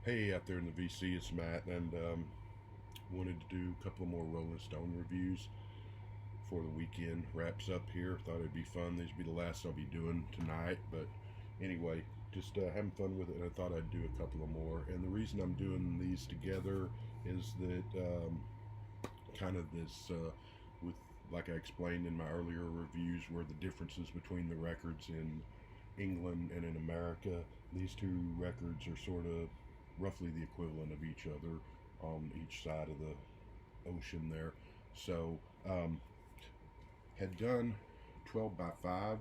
Hey, out there in the VC, it's Matt, and wanted to do a couple more Rolling Stone reviews for the weekend. Wraps up here. Thought it'd be fun. These will be the last I'll be doing tonight, but anyway, just having fun with it, and I thought I'd do a couple of more. And the reason I'm doing these together is that kind of this, with like I explained in my earlier reviews, where the differences between the records in England and in America. These two records are sort of roughly the equivalent of each other on each side of the ocean there. So, had done 12 by 5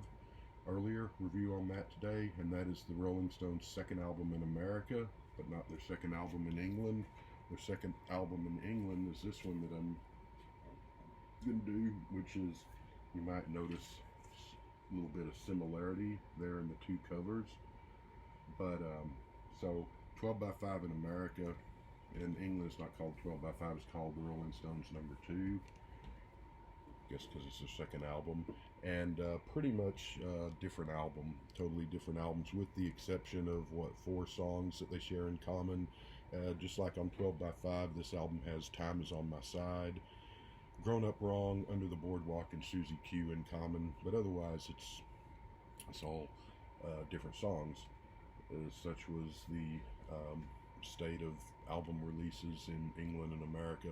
earlier review on that today, and that is the Rolling Stones' second album in America, but not their second album in England. Their second album in England is this one that I'm going to do, which is, you might notice a little bit of similarity there in the two covers. But so 12 by 5 in America. In England, it's not called 12 by 5, it's called the Rolling Stones #2. I guess because it's their second album. And pretty much different album, totally different albums, with the exception of 4 songs that they share in common. Just like on 12 by 5, this album has Time Is On My Side, Grown Up Wrong, Under the Boardwalk, and Susie Q in common, but otherwise it's all different songs. Such was the state of album releases in England and America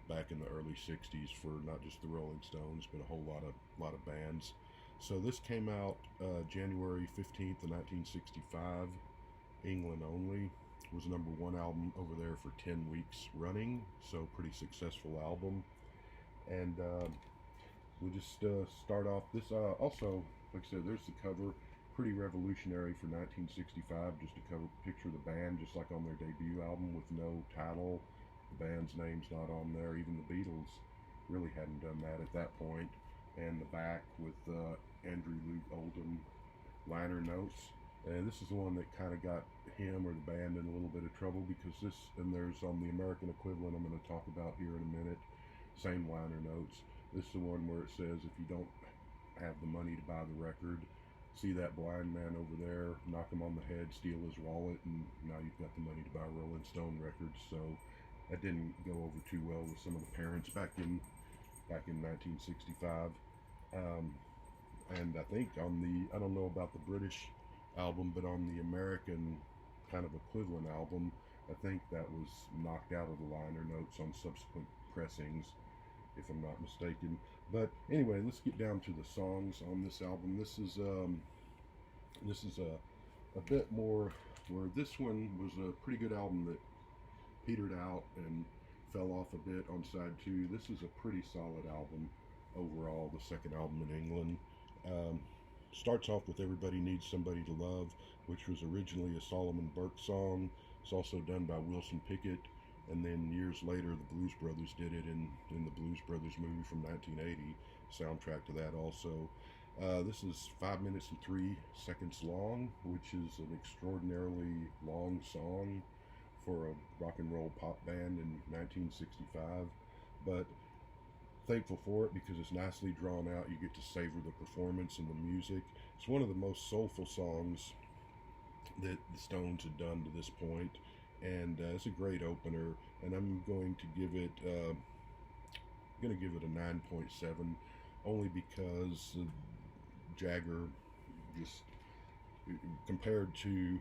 back in the early 60s for not just the Rolling Stones, but a whole lot of bands. So this came out January 15th of 1965, England only. It was #1 album over there for 10 weeks running, so pretty successful album. And we'll just start off. This also, like I said, there's the cover. Pretty revolutionary for 1965, just a cover picture of the band, just like on their debut album, with no title. The band's name's not on there. Even the Beatles really hadn't done that at that point. And the back with Andrew Luke Oldham liner notes. And this is the one that kind of got him or the band in a little bit of trouble, because this, and there's on the American equivalent I'm going to talk about here in a minute, same liner notes. This is the one where it says, if you don't have the money to buy the record, see that blind man over there, knock him on the head, steal his wallet, and now you've got the money to buy Rolling Stone records. So that didn't go over too well with some of the parents back in 1965. And I think on the, I don't know about the British album, but on the American kind of equivalent album, I think that was knocked out of the liner notes on subsequent pressings, if I'm not mistaken. But anyway, let's get down to the songs on this album. This is a bit more, where this one was a pretty good album that petered out and fell off a bit on side 2. This is a pretty solid album overall, the second album in England. Starts off with Everybody Needs Somebody to Love, which was originally a Solomon Burke song. It's also done by Wilson Pickett, and then years later the Blues Brothers did it in the Blues Brothers movie from 1980, soundtrack to that also. This is 5 minutes and 3 seconds long, which is an extraordinarily long song for a rock and roll pop band in 1965, but thankful for it because it's nicely drawn out. You get to savor the performance and the music. It's one of the most soulful songs that the Stones had done to this point, and it's a great opener. And I'm going to give it a 9.7, only because Jagger, just compared to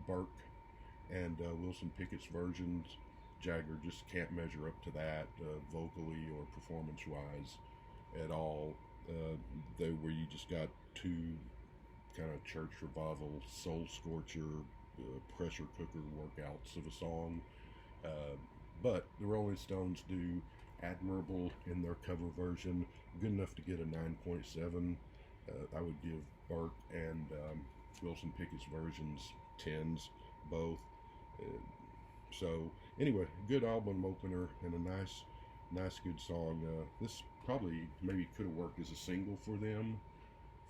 Burke and Wilson Pickett's versions, Jagger just can't measure up to that vocally or performance-wise at all. Where you just got two kind of church revival, soul scorcher, pressure cooker workouts of a song. But the Rolling Stones do admirable in their cover version, good enough to get a 9.7. I would give Burke and Wilson Pickett's versions 10s, both. So anyway, good album opener and a nice good song. This probably maybe could have worked as a single for them,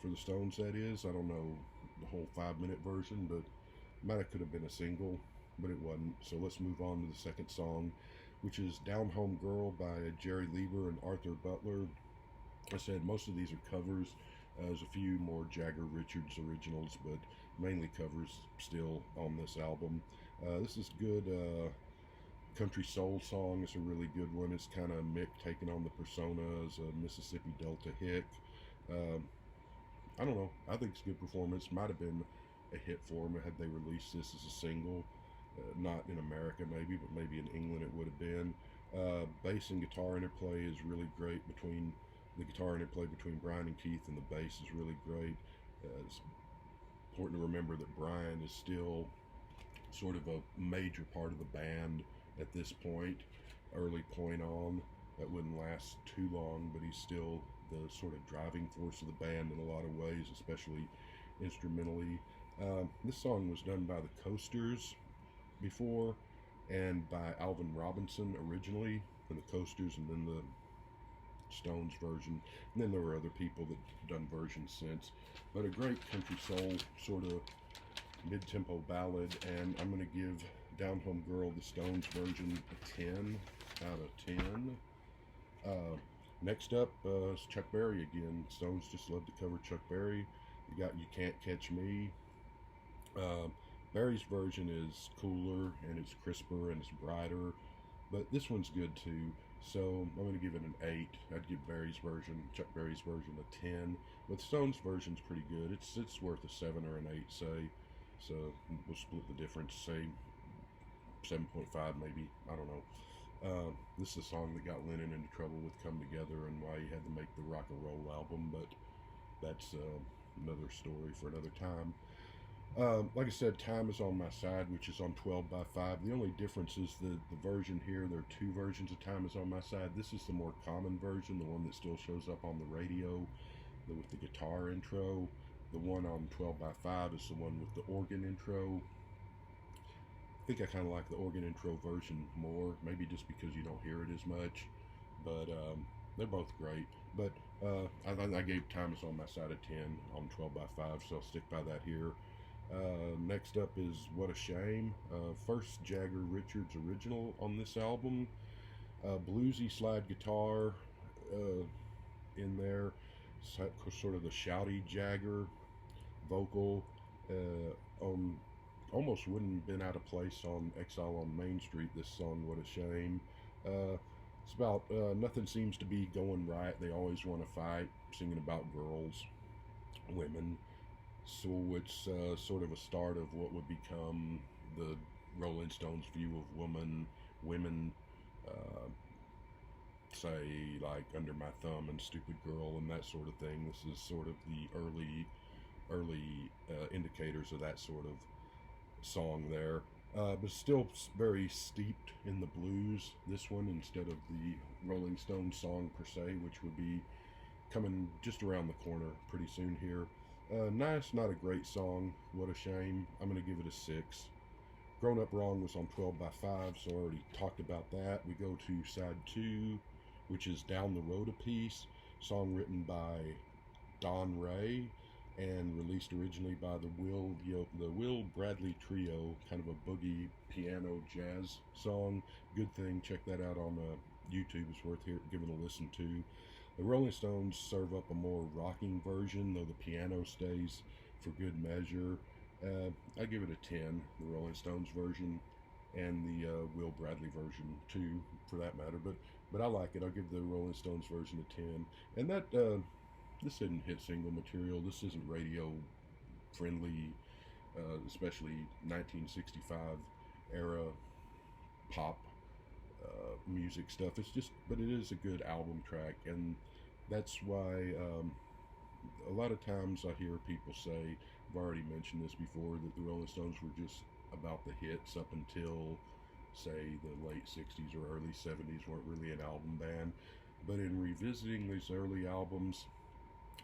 for the Stones that is. I don't know the whole 5-minute version, but could have been a single, but it wasn't. So let's move on to the second song, which is Down Home Girl by Jerry Leiber and Arthur Butler. I said most of these are covers. There's a few more Jagger Richards originals, but mainly covers still on this album. This is good. Country soul song. It's a really good one. It's kind of Mick taking on the persona as a Mississippi Delta hick. Um, I don't know. I think it's a good performance. Might have been a hit for them had they released this as a single. Not in America, maybe, but maybe in England it would have been. Bass and guitar interplay is really great between the guitar interplay between Brian and Keith, and the bass is really great. It's important to remember that Brian is still sort of a major part of the band at this point, early point on. That wouldn't last too long, but he's still the sort of driving force of the band in a lot of ways, especially instrumentally. This song was done by the Coasters before, and by Alvin Robinson originally, and the Coasters, and then the Stones version, and then there were other people that done versions since. But a great country soul sort of mid-tempo ballad, and I'm going to give Down Home Girl, the Stones version, a 10 out of 10. Next up is Chuck Berry again. Stones just love to cover Chuck Berry. You got You Can't Catch Me. Berry's version is cooler, and it's crisper, and it's brighter, but this one's good too. So I'm going to give it an 8. I'd give Berry's version, Chuck Berry's version, a 10. But Stone's version's pretty good. It's worth a 7 or an 8, say. So we'll split the difference, say 7.5 maybe. I don't know. This is a song that got Lennon into trouble with Come Together, and why he had to make the rock and roll album, but that's another story for another time. Like I said, time is on my side, which is on 12 by 5. The only difference is the version here. There are two versions of Time is on my side. This is the more common version, the one that still shows up on the radio with the guitar intro. The one on 12 by 5 is the one with the organ intro. I think I kind of like the organ intro version more, maybe just because you don't hear it as much, but they're both great. But I gave Time is on my side a 10 on 12 by 5, so I'll stick by that here. Next up is What a Shame, first Jagger Richards original on this album. Bluesy slide guitar in there, sort of the shouty Jagger vocal. Almost wouldn't have been out of place on Exile on Main Street, this song, What a Shame. It's about nothing seems to be going right, they always want to fight, singing about girls, women. So it's sort of a start of what would become the Rolling Stones' view of women, say like Under My Thumb and Stupid Girl and that sort of thing. This is sort of the early indicators of that sort of song there, but still very steeped in the blues. This one, instead of the Rolling Stones song per se, which would be coming just around the corner pretty soon here. Nice, not a great song. What a Shame. I'm going to give it a 6. Grown Up Wrong was on 12 by 5, so I already talked about that. We go to side 2, which is Down the Road a Piece, song written by Don Ray and released originally by the Will Bradley Trio, kind of a boogie piano jazz song. Good thing, check that out on YouTube. It's worth giving a listen to. The Rolling Stones serve up a more rocking version, though the piano stays for good measure. I give it a 10, the Rolling Stones version, and the Will Bradley version too, for that matter. But I like it. I'll give the Rolling Stones version a 10. And that this isn't hit single material. This isn't radio friendly, especially 1965 era pop music stuff. It's just, but it is a good album track, and that's why a lot of times I hear people say, I've already mentioned this before, that the Rolling Stones were just about the hits up until, say, the late 60s or early 70s, weren't really an album band. But in revisiting these early albums,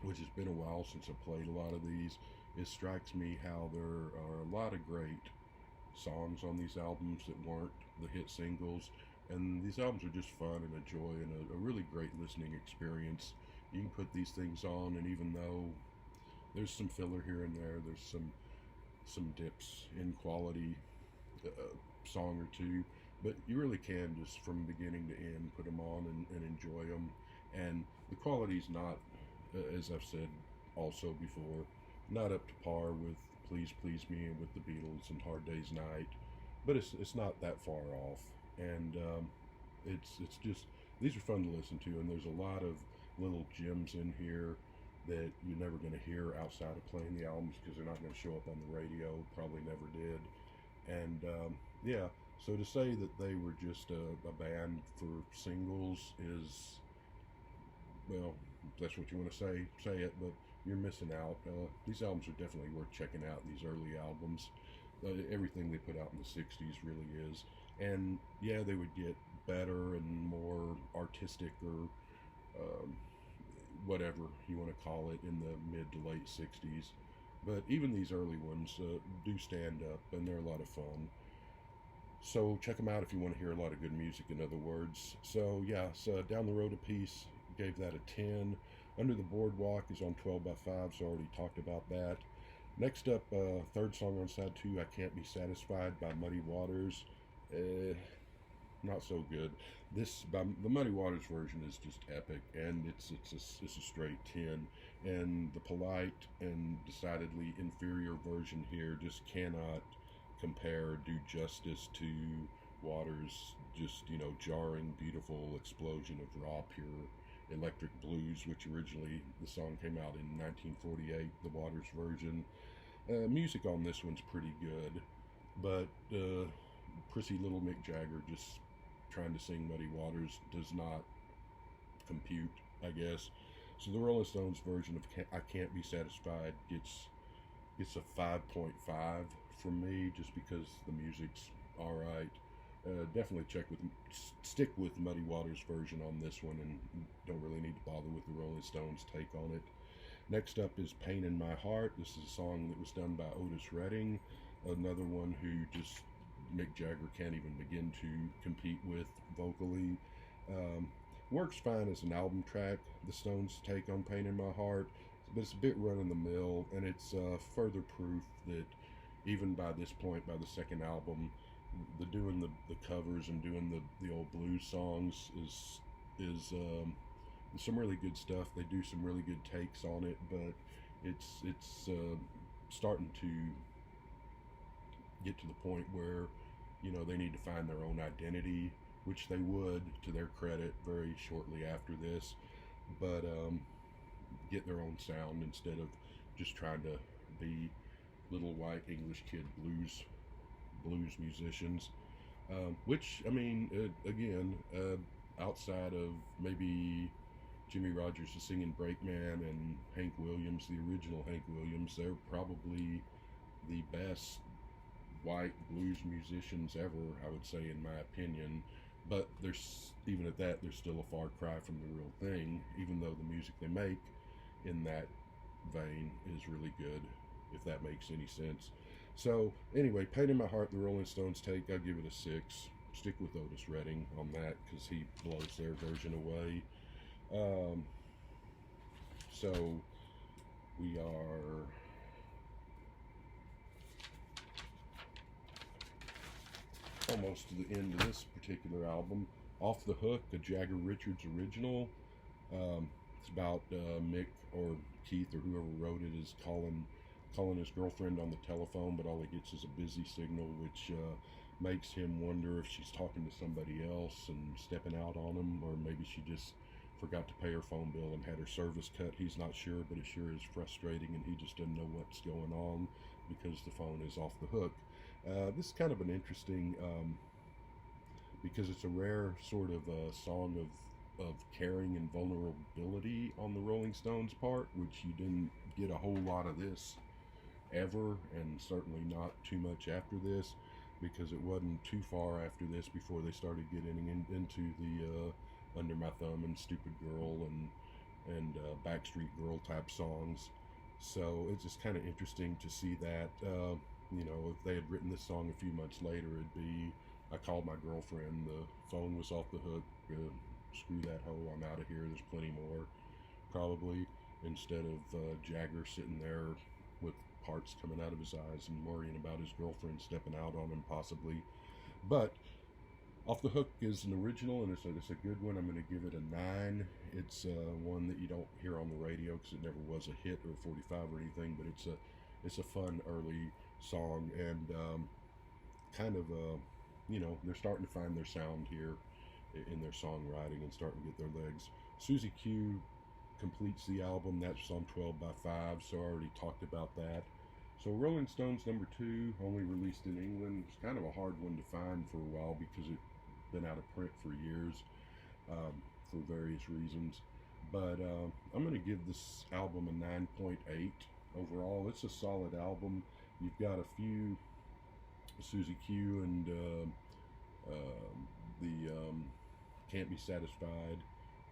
which has been a while since I played a lot of these, it strikes me how there are a lot of great songs on these albums that weren't the hit singles. And these albums are just fun and a joy and a really great listening experience. You can put these things on, and even though there's some filler here and there, there's some dips in quality, song or two, but you really can just from beginning to end put them on and enjoy them. And the quality's not, as I've said also before, not up to par with Please Please Me and with the Beatles and Hard Day's Night, but it's not that far off, and it's just, these are fun to listen to, and there's a lot of little gems in here that you're never going to hear outside of playing the albums, because they're not going to show up on the radio, probably never did. And yeah, so to say that they were just a band for singles is, well, if that's what you want to say it, but you're missing out. These albums are definitely worth checking out, these early albums. Everything they put out in the 60s really is. And yeah, they would get better and more artistic, or whatever you want to call it, in the mid to late 60s. But even these early ones do stand up, and they're a lot of fun. So check them out if you want to hear a lot of good music, in other words. So yeah, so Down the Road a Piece, gave that a 10. Under the Boardwalk is on 12 by 5, so I already talked about that. Next up, third song on side 2, I Can't Be Satisfied by Muddy Waters. Not so good. The Muddy Waters version is just epic, and it's a straight 10. And the polite and decidedly inferior version here just cannot compare or do justice to Waters' just, jarring, beautiful explosion of raw, pure electric blues, which originally, the song came out in 1948, the Waters version. Music on this one's pretty good, but prissy little Mick Jagger just trying to sing Muddy Waters does not compute, I guess. So the Rolling Stones version of I Can't Be Satisfied gets a 5.5 from me, just because the music's alright. Definitely stick with Muddy Waters version on this one, and don't really need to bother with the Rolling Stones take on it. Next up is Pain in My Heart. This is a song that was done by Otis Redding, another one who just Mick Jagger can't even begin to compete with vocally. Works fine as an album track, the Stones' take on Pain in My Heart, but it's a bit run-of-the-mill, and it's further proof that even by this point, by the second album, doing the covers and doing the old blues songs is some really good stuff. They do some really good takes on it, but it's starting to get to the point where they need to find their own identity, which they would, to their credit, very shortly after this, but get their own sound instead of just trying to be little white English kid blues musicians, which, I mean, again, outside of maybe Jimmy Rogers is singing Brakeman and Hank Williams, the original Hank Williams, they're probably the best white blues musicians ever, I would say, in my opinion. But even at that, there's still a far cry from the real thing, even though the music they make in that vein is really good, if that makes any sense. So anyway, Pain in My Heart, the Rolling Stones take, I'll give it a 6. Stick with Otis Redding on that, because he blows their version away. So we are almost to the end of this particular album. Off the Hook, a Jagger Richards original. It's about Mick or Keith or whoever wrote it is calling his girlfriend on the telephone, but all he gets is a busy signal, which makes him wonder if she's talking to somebody else and stepping out on him, or maybe she just forgot to pay her phone bill and had her service cut. He's not sure, but it sure is frustrating, and he just doesn't know what's going on because the phone is off the hook. This is kind of an interesting, because it's a rare sort of song of caring and vulnerability on the Rolling Stones' part, which you didn't get a whole lot of this ever, and certainly not too much after this, because it wasn't too far after this before they started getting into the Under My Thumb and Stupid Girl and Backstreet Girl type songs. So it's just kind of interesting to see that. If they had written this song a few months later, it'd be, I called my girlfriend, the phone was off the hook, screw that hoe, I'm out of here, there's plenty more, probably, instead of Jagger sitting there with parts coming out of his eyes and worrying about his girlfriend stepping out on him, possibly. But Off the Hook is an original, and it's a good one. I'm going to give it a 9. It's one that you don't hear on the radio because it never was a hit or 45 or anything, but it's a fun early song, and kind of they're starting to find their sound here in their songwriting and starting to get their legs. Susie Q completes the album. That's on 12 by 5, so I already talked about that. So Rolling Stones #2, only released in England. It's kind of a hard one to find for a while because it's been out of print for years for various reasons. But I'm going to give this album a 9.8 overall. It's a solid album. You've got a few Susie Q and the Can't Be Satisfied,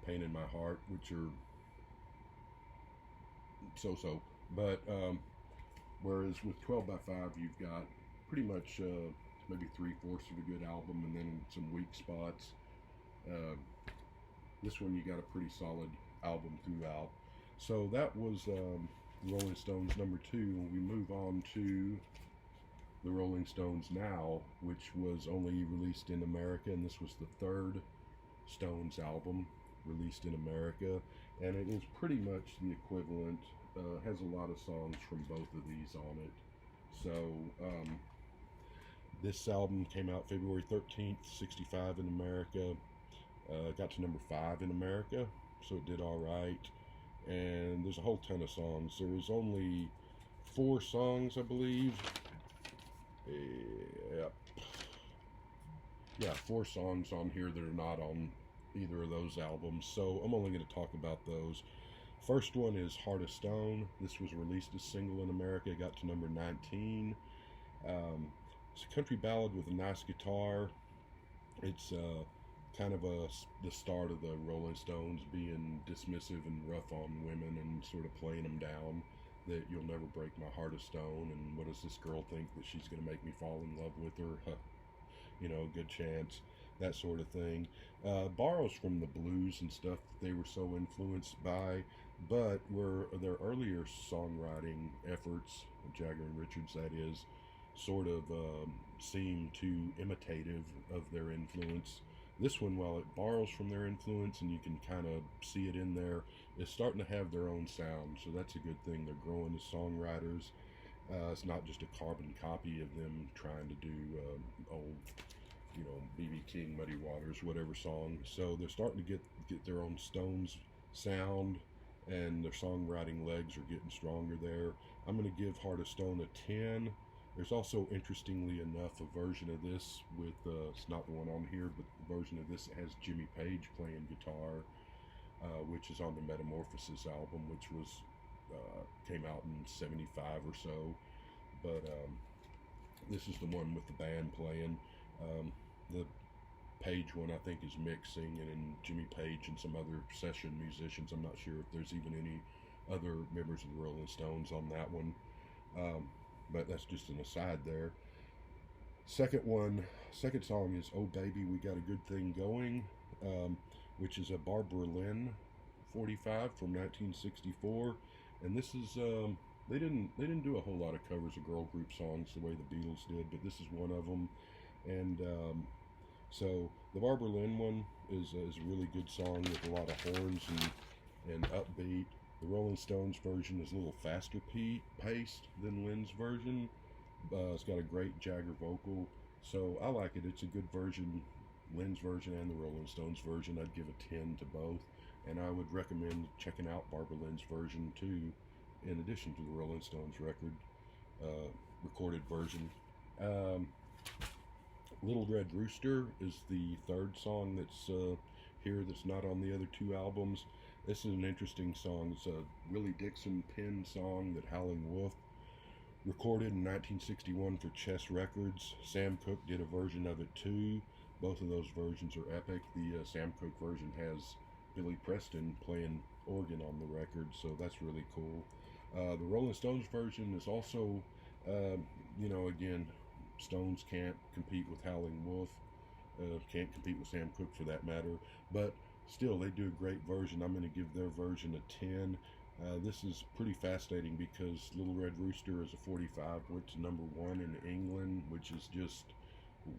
Pain in My Heart, which are so-so. But whereas with 12 by 5, you've got pretty much maybe 3/4 of a good album and then some weak spots. This one you got a pretty solid album throughout. So that was Rolling Stones #2. We move on to the Rolling Stones Now, which was only released in America, and this was the third Stones album released in America, and it is pretty much the equivalent. Has a lot of songs from both of these on it. So this album came out February 13th, 65 in America. Got to #5 in America, so it did all right. And there's a whole ton of songs. There was only 4 songs, I believe. Yeah, 4 songs on here that are not on either of those albums, so I'm only going to talk about those. First one is Heart of Stone. This was released as single in America. It got to #19. It's a country ballad with a nice guitar. It's kind of the start of the Rolling Stones being dismissive and rough on women and sort of playing them down, that you'll never break my heart of stone, and what does this girl think, that she's going to make me fall in love with her? Good chance, that sort of thing. Borrows from the blues and stuff that they were so influenced by, but were their earlier songwriting efforts, Jagger and Richards that is, sort of seem too imitative of their influence. This one, while it borrows from their influence and you can kind of see it in there, is starting to have their own sound, so that's a good thing. They're growing as songwriters. It's not just a carbon copy of them trying to do old, B.B. King, Muddy Waters, whatever song. So they're starting to get their own Stones sound, and their songwriting legs are getting stronger there. I'm going to give Heart of Stone a 10. There's also, interestingly enough, a version of this with, it's not the one on here, but the version of this has Jimmy Page playing guitar, which is on the Metamorphosis album, which was came out in 75 or so. But this is the one with the band playing. The Page one, I think, is Mick singing, and Jimmy Page and some other session musicians. I'm not sure if there's even any other members of the Rolling Stones on that one. But that's just an aside there. Second song is Oh Baby, We Got a Good Thing Going, which is a Barbara Lynn 45 from 1964. And this is, they didn't do a whole lot of covers of girl group songs the way the Beatles did, but this is one of them. And so the Barbara Lynn one is a really good song with a lot of horns and upbeat. The Rolling Stones version is a little faster paced than Lynn's version. It's got a great Jagger vocal, so I like it. It's a good version, Lynn's version and the Rolling Stones version. I'd give a 10 to both, and I would recommend checking out Barbara Lynn's version too, in addition to the Rolling Stones recorded version. Little Red Rooster is the third song that's here that's not on the other 2 albums. This is an interesting song. It's a Willie Dixon penned song that Howlin' Wolf recorded in 1961 for Chess Records. Sam Cooke did a version of it too. Both of those versions are epic. The Sam Cooke version has Billy Preston playing organ on the record, so that's really cool. The Rolling Stones version is also, again, Stones can't compete with Howlin' Wolf. Can't compete with Sam Cooke for that matter, but still, they do a great version. I'm going to give their version a 10. This is pretty fascinating because Little Red Rooster is a 45, went to #1 in England, which is just,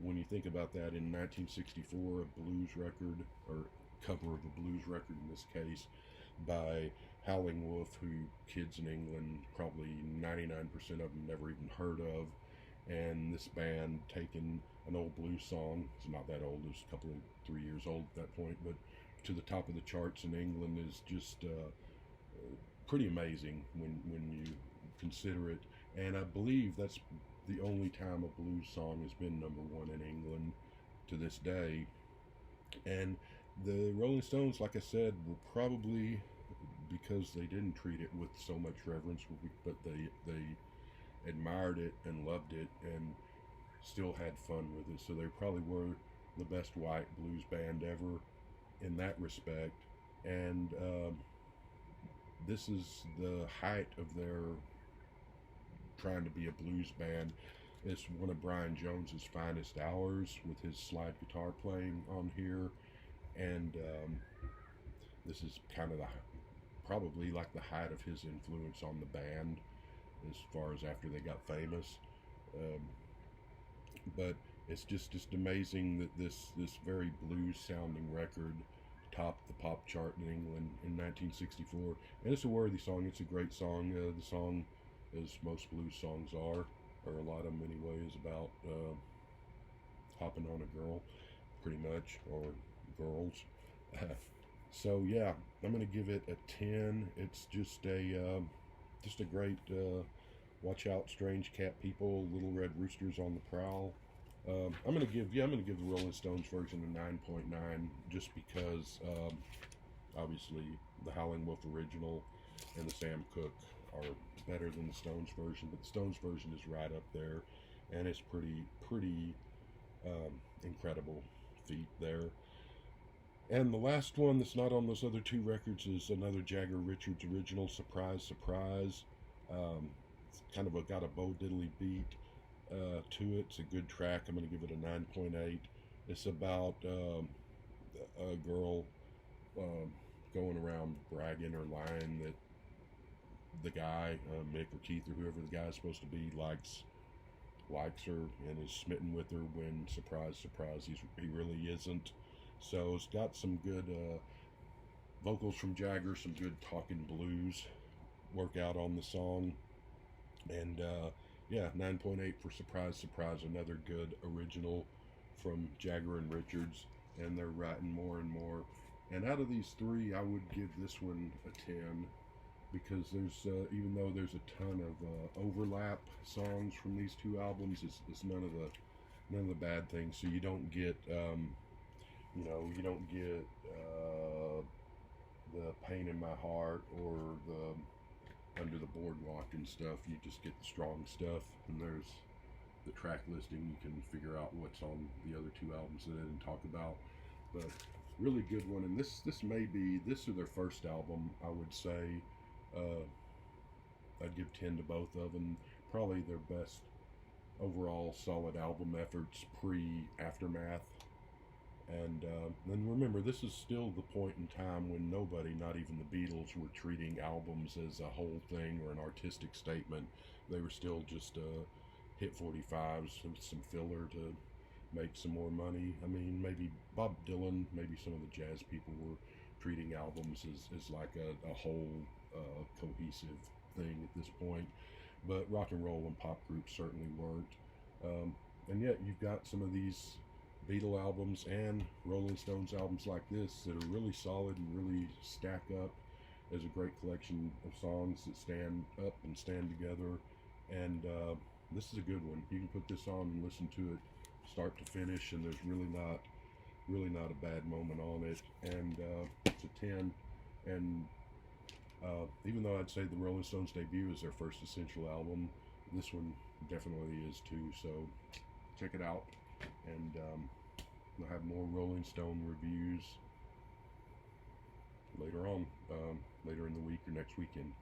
when you think about that, in 1964, a blues record, or cover of a blues record in this case, by Howlin' Wolf, who kids in England, probably 99% of them never even heard of. and this band taking an old blues song. It's not that old, it's a couple of 3 years old at that point, but to the top of the charts in England is just pretty amazing when you consider it. And I believe that's the only time a blues song has been #1 in England to this day. And the Rolling Stones, like I said, were probably, because they didn't treat it with so much reverence, but they admired it and loved it and still had fun with it. So they probably were the best white blues band ever in that respect. And this is the height of their trying to be a blues band. It's one of Brian Jones's finest hours with his slide guitar playing on here. And this is kind of probably like the height of his influence on the band as far as after they got famous. But it's just amazing that this very blues sounding record topped the pop chart in England in 1964. And it's a worthy song. It's a great song. The song, as most blues songs are, or a lot of them anyway, is about hopping on a girl, pretty much, or girls. So yeah, I'm gonna give it a 10. It's just a great. Watch out, strange cat people, little red roosters on the prowl. I'm gonna give the Rolling Stones version a 9.9, just because obviously the Howlin' Wolf original and the Sam Cooke are better than the Stones version, but the Stones version is right up there, and it's pretty incredible feat there. And the last one that's not on those other two records is another Jagger Richards original, Surprise, Surprise. It's kind of got a Bo Diddley beat to it. It's a good track. I'm going to give it a 9.8. It's about a girl going around bragging or lying that the guy, Mick or Keith or whoever the guy is supposed to be, likes her and is smitten with her, when surprise, surprise, he really isn't. So it's got some good vocals from Jagger, some good talking blues work out on the song. And yeah, 9.8 for Surprise, Surprise, another good original from Jagger and Richards. And they're writing more and more. And out of these three, I would give this one a 10, because there's even though there's a ton of overlap songs from these two albums, it's none of the bad things. So you don't get you don't get the Pain in My Heart or the Under the Boardwalk and stuff. You just get the strong stuff, and there's the track listing. You can figure out what's on the other two albums that I didn't talk about. But really good one, and this is their first album. I would say I'd give 10 to both of them. Probably their best overall solid album efforts pre-Aftermath. And then remember, this is still the point in time when nobody, not even the Beatles, were treating albums as a whole thing or an artistic statement. They were still just hit 45s with some filler to make some more money. I mean, maybe Bob Dylan, maybe some of the jazz people were treating albums as like a whole cohesive thing at this point. But rock and roll and pop groups certainly weren't. And yet you've got some of these Beatle albums and Rolling Stones albums like this that are really solid and really stack up as a great collection of songs that stand up and stand together. And this is a good one. You can put this on and listen to it start to finish, and there's really not a bad moment on it. And it's a 10. And even though I'd say the Rolling Stones debut is their first Essential album, this one definitely is too. So check it out. And we'll have more Rolling Stone reviews later on, later in the week or next weekend.